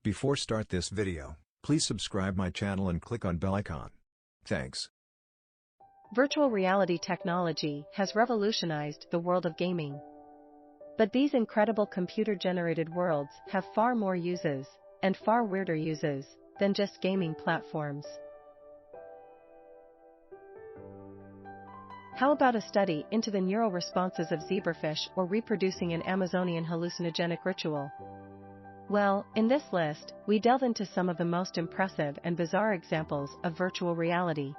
Before start this video, please subscribe my channel and click on bell icon. Thanks. Virtual reality technology has revolutionized the world of gaming. But these incredible computer-generated worlds have far more uses, and far weirder uses, than just gaming platforms. How about a study into the neural responses of zebrafish or reproducing an Amazonian hallucinogenic ritual? Well, in this list, we delve into some of the most impressive and bizarre examples of virtual reality.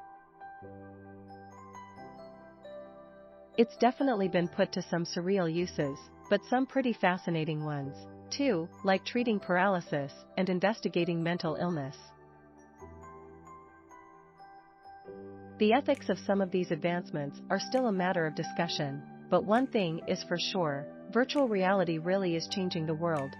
It's definitely been put to some surreal uses, but some pretty fascinating ones, too, like treating paralysis and investigating mental illness. The ethics of some of these advancements are still a matter of discussion, but one thing is for sure, virtual reality really is changing the world.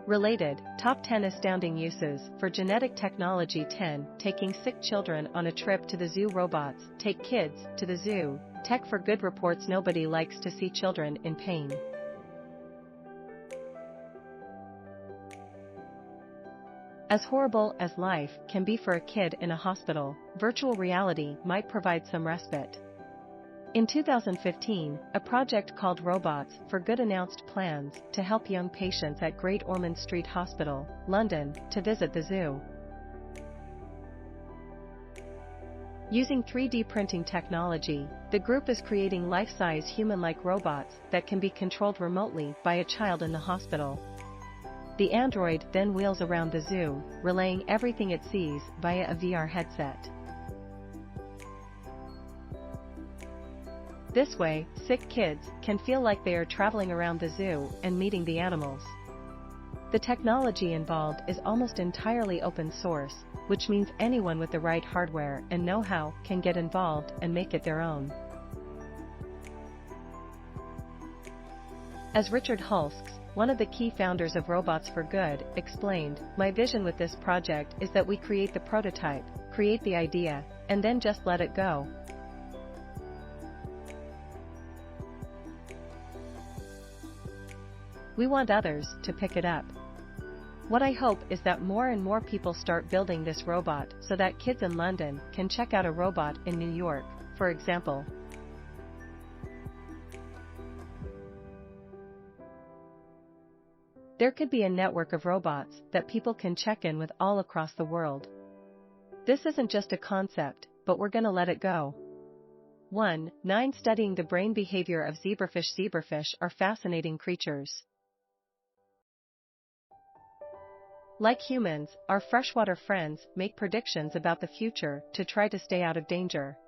Related, Top 10 Astounding Uses for Genetic Technology. 10. Taking sick children on a trip to the zoo. Robots take kids to the zoo. Tech for Good reports nobody likes to see children in pain. As horrible as life can be for a kid in a hospital, virtual reality might provide some respite. In 2015, a project called Robots for Good announced plans to help young patients at Great Ormond Street Hospital, London, to visit the zoo. Using 3D printing technology, the group is creating life-size human-like robots that can be controlled remotely by a child in the hospital. The android then wheels around the zoo, relaying everything it sees via a VR headset. This way, sick kids can feel like they are traveling around the zoo and meeting the animals. The technology involved is almost entirely open source, which means anyone with the right hardware and know-how can get involved and make it their own. As Richard Hulskes, one of the key founders of Robots for Good, explained, "My vision with this project is that we create the prototype, create the idea, and then just let it go. We want others to pick it up." What I hope is that more and more people start building this robot so that kids in London can check out a robot in New York, for example. There could be a network of robots that people can check in with all across the world. This isn't just a concept, but we're gonna let it go. 1. 9. Studying the brain behavior of zebrafish. Zebrafish are fascinating creatures. Like humans, our freshwater friends make predictions about the future to try to stay out of danger.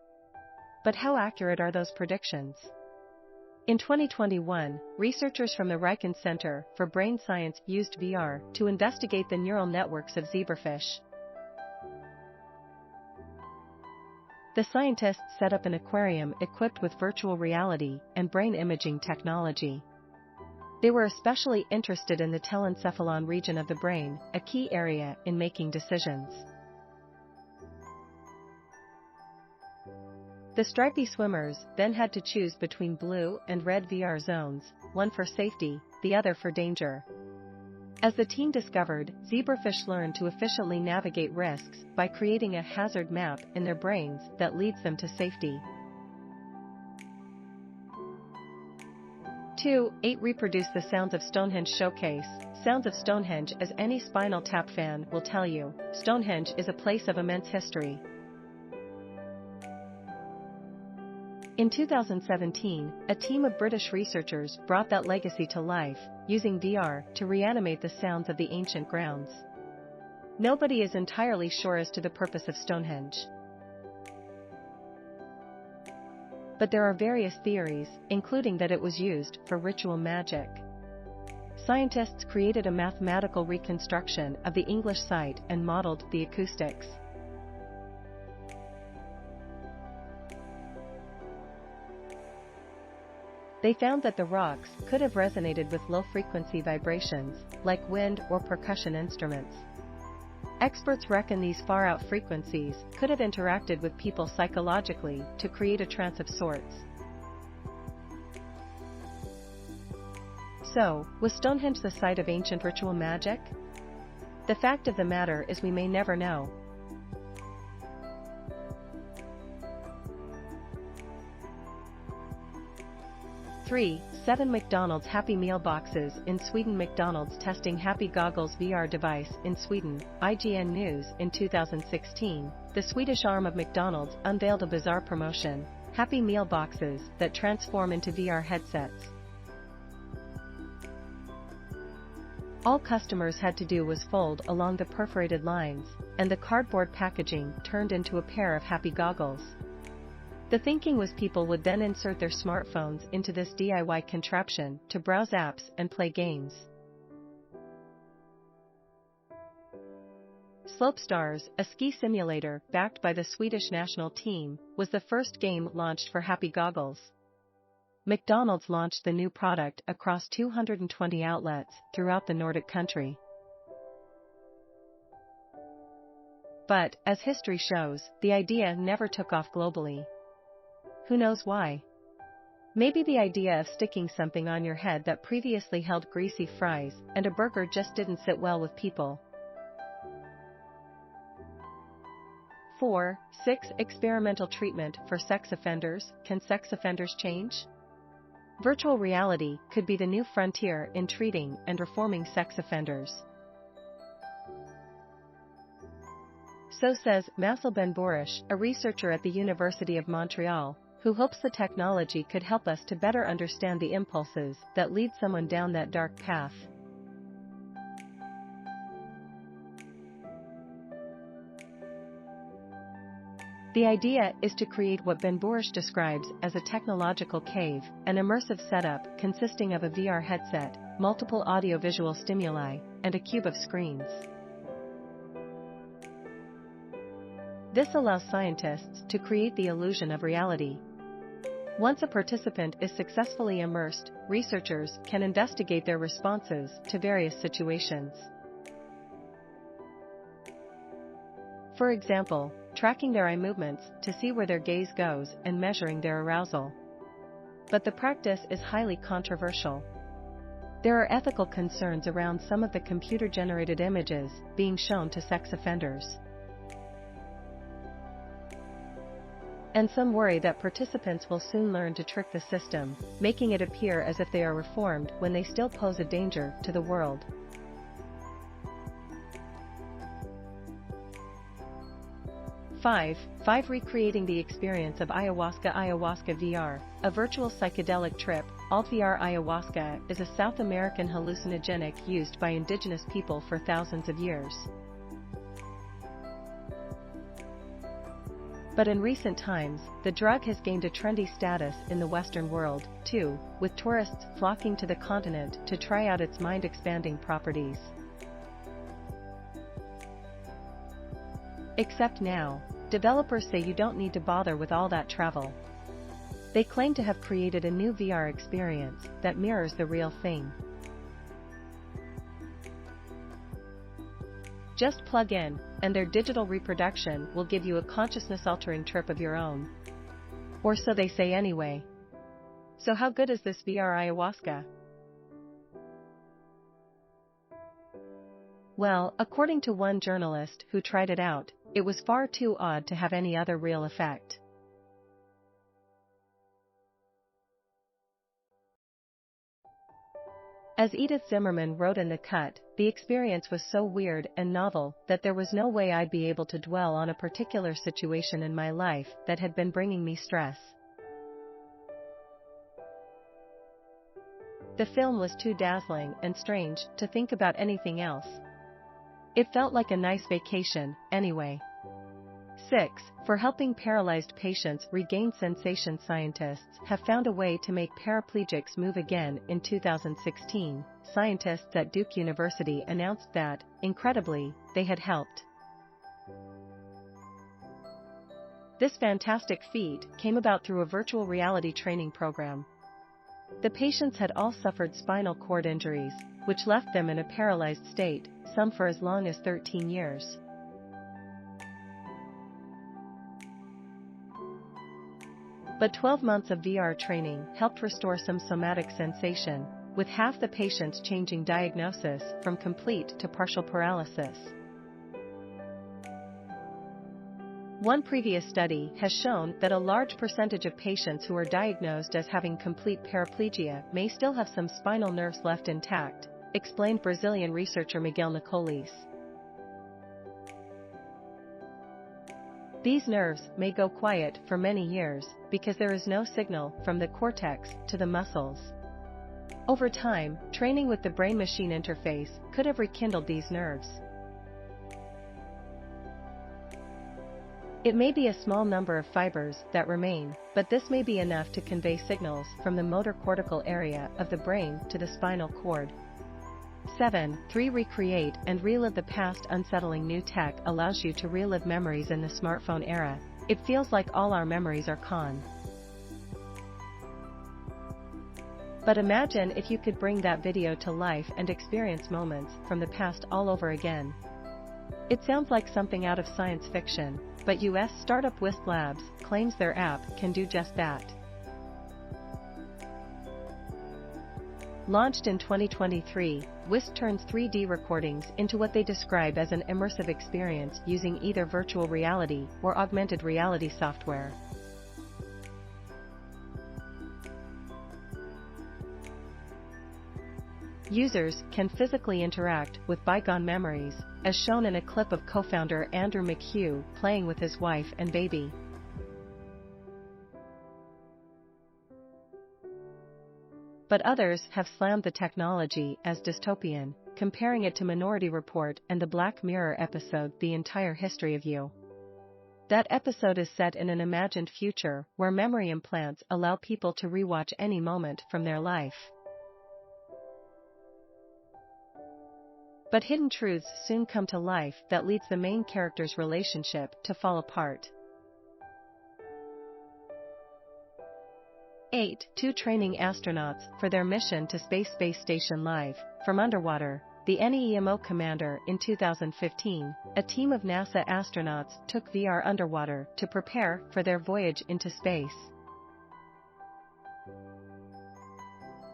But how accurate are those predictions? In 2021, researchers from the Riken Center for Brain Science used VR to investigate the neural networks of zebrafish. The scientists set up an aquarium equipped with virtual reality and brain imaging technology. They were especially interested in the telencephalon region of the brain, a key area in making decisions. The stripy swimmers then had to choose between blue and red VR zones, one for safety, the other for danger. As the team discovered, zebrafish learn to efficiently navigate risks by creating a hazard map in their brains that leads them to safety. 2. 8. Reproduce the sounds of Stonehenge. Showcase sounds of Stonehenge. As any Spinal Tap fan will tell you, Stonehenge is a place of immense history. In 2017, a team of British researchers brought that legacy to life, using VR to reanimate the sounds of the ancient grounds. Nobody is entirely sure as to the purpose of Stonehenge. But there are various theories, including that it was used for ritual magic. Scientists created a mathematical reconstruction of the English site and modeled the acoustics. They found that the rocks could have resonated with low-frequency vibrations, like wind or percussion instruments. Experts reckon these far-out frequencies could have interacted with people psychologically to create a trance of sorts. So, was Stonehenge the site of ancient ritual magic? The fact of the matter is we may never know. 3. 7 McDonald's Happy Meal boxes in Sweden. McDonald's testing Happy Goggles VR device in Sweden. IGN News. In 2016, the Swedish arm of McDonald's unveiled a bizarre promotion, Happy Meal boxes, that transform into VR headsets. All customers had to do was fold along the perforated lines, and the cardboard packaging turned into a pair of Happy Goggles. The thinking was people would then insert their smartphones into this DIY contraption to browse apps and play games. Slopestars, a ski simulator backed by the Swedish national team, was the first game launched for Happy Goggles. McDonald's launched the new product across 220 outlets throughout the Nordic country. But, as history shows, the idea never took off globally. Who knows why? Maybe the idea of sticking something on your head that previously held greasy fries and a burger just didn't sit well with people. 4. 6. Experimental treatment for sex offenders. Can sex offenders change? Virtual reality could be the new frontier in treating and reforming sex offenders. So says Marcel Ben-Bourish, a researcher at the University of Montreal, who hopes the technology could help us to better understand the impulses that lead someone down that dark path. The idea is to create what Ben-Bourish describes as a technological cave, an immersive setup consisting of a VR headset, multiple audiovisual stimuli, and a cube of screens. This allows scientists to create the illusion of reality. Once a participant is successfully immersed, researchers can investigate their responses to various situations. For example, tracking their eye movements to see where their gaze goes and measuring their arousal. But the practice is highly controversial. There are ethical concerns around some of the computer-generated images being shown to sex offenders. And some worry that participants will soon learn to trick the system, making it appear as if they are reformed when they still pose a danger to the world. Five. Recreating the experience of ayahuasca. Ayahuasca VR, a virtual psychedelic trip. Alt-VR. Ayahuasca is a South American hallucinogenic used by indigenous people for thousands of years. But in recent times, the drug has gained a trendy status in the Western world, too, with tourists flocking to the continent to try out its mind-expanding properties. Except now, developers say you don't need to bother with all that travel. They claim to have created a new VR experience that mirrors the real thing. Just plug in, and their digital reproduction will give you a consciousness-altering trip of your own. Or so they say anyway. So how good is this VR ayahuasca? Well, according to one journalist who tried it out, it was far too odd to have any other real effect. As Edith Zimmerman wrote in The Cut, the experience was so weird and novel that there was no way I'd be able to dwell on a particular situation in my life that had been bringing me stress. The film was too dazzling and strange to think about anything else. It felt like a nice vacation, anyway. 6. For helping paralyzed patients regain sensation. Scientists have found a way to make paraplegics move again. In 2016, scientists at Duke University announced that, incredibly, they had helped. This fantastic feat came about through a virtual reality training program. The patients had all suffered spinal cord injuries, which left them in a paralyzed state, some for as long as 13 years. But 12 months of VR training helped restore some somatic sensation, with half the patients changing diagnosis from complete to partial paralysis. One previous study has shown that a large percentage of patients who are diagnosed as having complete paraplegia may still have some spinal nerves left intact, explained Brazilian researcher Miguel Nicolis. These nerves may go quiet for many years because there is no signal from the cortex to the muscles. Over time, training with the brain-machine interface could have rekindled these nerves. It may be a small number of fibers that remain, but this may be enough to convey signals from the motor cortical area of the brain to the spinal cord. 7. Recreate and relive the past. Unsettling new tech allows you to relive memories in the smartphone era. It feels like all our memories are gone. But imagine if you could bring that video to life and experience moments from the past all over again. It sounds like something out of science fiction, but US startup Wisp Labs claims their app can do just that. Launched in 2023, Wisp turns 3D recordings into what they describe as an immersive experience using either virtual reality or augmented reality software. Users can physically interact with bygone memories, as shown in a clip of co-founder Andrew McHugh playing with his wife and baby. But others have slammed the technology as dystopian, comparing it to Minority Report and the Black Mirror episode The Entire History of You. That episode is set in an imagined future where memory implants allow people to rewatch any moment from their life. But hidden truths soon come to life that leads the main character's relationship to fall apart. 8. Training astronauts for their mission to Space Station. Live from underwater, the NEMO commander. In 2015, a team of NASA astronauts took VR underwater to prepare for their voyage into space.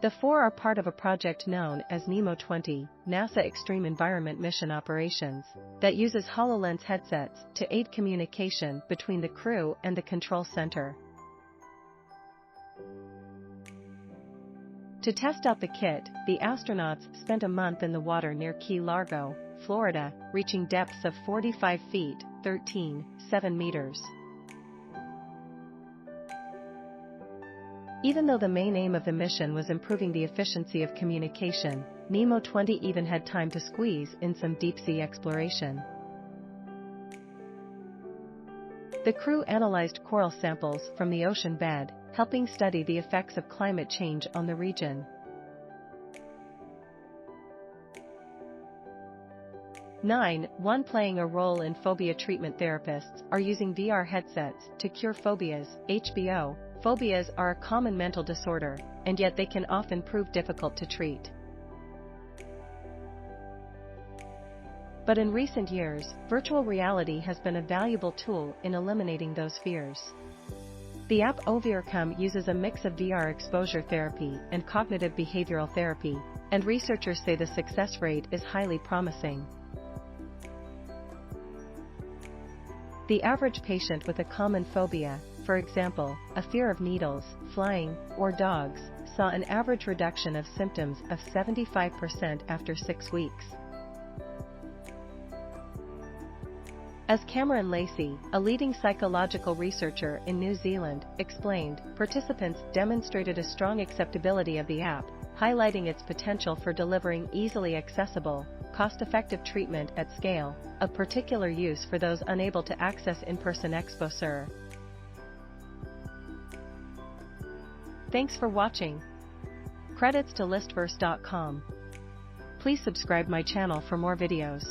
The four are part of a project known as NEMO 20, NASA Extreme Environment Mission Operations, that uses HoloLens headsets to aid communication between the crew and the control center. To test out the kit, the astronauts spent a month in the water near Key Largo, Florida, reaching depths of 45 feet, 13.7 meters. Even though the main aim of the mission was improving the efficiency of communication, NEMO 20 even had time to squeeze in some deep-sea exploration. The crew analyzed coral samples from the ocean bed, helping study the effects of climate change on the region. 9. Playing a role in phobia treatment. Therapists are using VR headsets to cure phobias. HBO. Phobias are a common mental disorder, and yet they can often prove difficult to treat. But in recent years, virtual reality has been a valuable tool in eliminating those fears. The app Overcome uses a mix of VR exposure therapy and cognitive behavioral therapy, and researchers say the success rate is highly promising. The average patient with a common phobia, for example, a fear of needles, flying, or dogs, saw an average reduction of symptoms of 75% after 6 weeks. As Cameron Lacey, a leading psychological researcher in New Zealand, explained, participants demonstrated a strong acceptability of the app, highlighting its potential for delivering easily accessible, cost-effective treatment at scale, of particular use for those unable to access in-person exposure. Thanks for watching. Credits to listverse.com. Please subscribe my channel for more videos.